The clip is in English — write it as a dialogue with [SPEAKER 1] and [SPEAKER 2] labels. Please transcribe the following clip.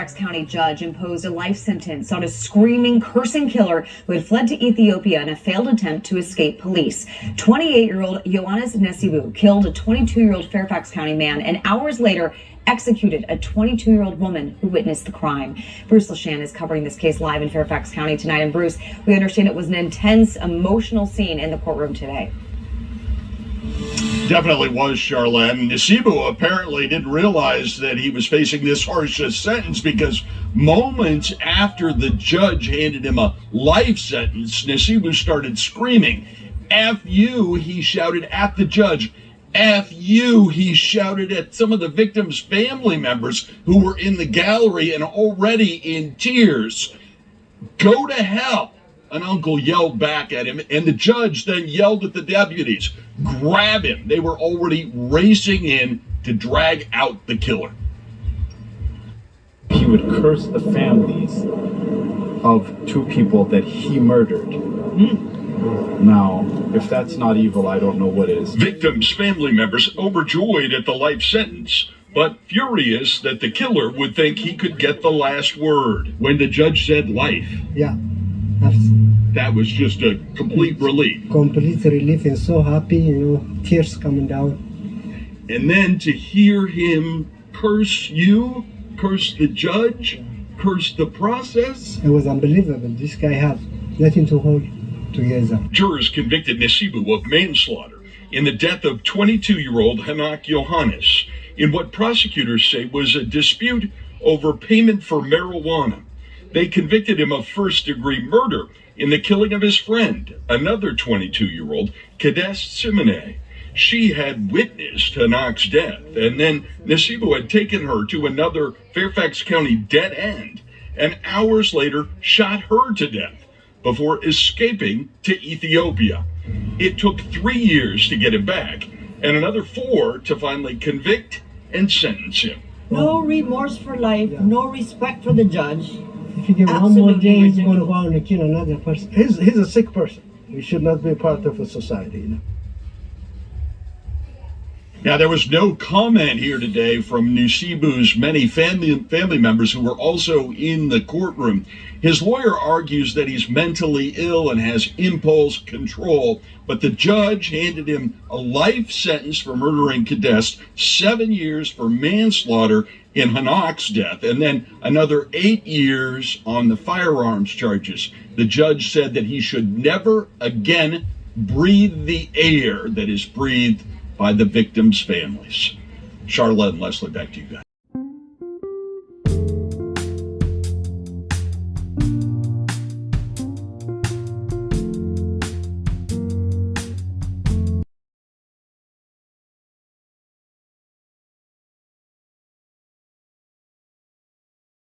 [SPEAKER 1] Fairfax County judge imposed a life sentence on a screaming, cursing killer who had fled to Ethiopia in a failed attempt to escape police. 28-year-old Yohannes Nesibu killed a 22-year-old Fairfax County man and hours later executed a 22-year-old woman who witnessed the crime. Bruce LeShan is covering this case live in Fairfax County tonight. And Bruce, we understand it was an intense, emotional scene in the courtroom today.
[SPEAKER 2] Definitely was, Charlene. Nesibu apparently didn't realize that he was facing this harshest sentence because moments after the judge handed him a life sentence, Nesibu started screaming. F you, he shouted at the judge. F you, he shouted at some of the victims' family members who were in the gallery and already in tears. Go to hell, an uncle yelled back at him, and the judge then yelled at the deputies, grab him. They were already racing in to drag out the killer.
[SPEAKER 3] He would curse the families of two people that he murdered. Now, if that's not evil, I don't know what is.
[SPEAKER 2] Victims' family members overjoyed at the life sentence, but furious that the killer would think he could get the last word. When the judge said life,
[SPEAKER 4] that
[SPEAKER 2] was just a complete relief.
[SPEAKER 4] Complete relief and so happy, tears coming down.
[SPEAKER 2] And then to hear him curse you, curse the judge, curse the process.
[SPEAKER 4] It was unbelievable. This guy had nothing to hold together.
[SPEAKER 2] Jurors convicted Nesibu of manslaughter in the death of 22-year-old Hanak Yohannes in what prosecutors say was a dispute over payment for marijuana. They convicted him of first-degree murder in the killing of his friend, another 22-year-old, Kadest Simone. She had witnessed Hanak's death, and then Nesibu had taken her to another Fairfax County dead end, and hours later shot her to death before escaping to Ethiopia. It took 3 years to get him back, and another 4 to finally convict and sentence him.
[SPEAKER 5] No remorse for life, no respect for the judge.
[SPEAKER 4] If you give one more day, he's going to go out and kill another person.
[SPEAKER 3] He's a sick person. He should not be part of a society,
[SPEAKER 2] Now, there was no comment here today from Nesibu's many family members who were also in the courtroom. His lawyer argues that he's mentally ill and has impulse control, but the judge handed him a life sentence for murdering Kadest, 7 years for manslaughter in Hanak's death, and then another 8 years on the firearms charges. The judge said that he should never again breathe the air that is breathed by the victims' families. Charlotte and Leslie, back to you guys.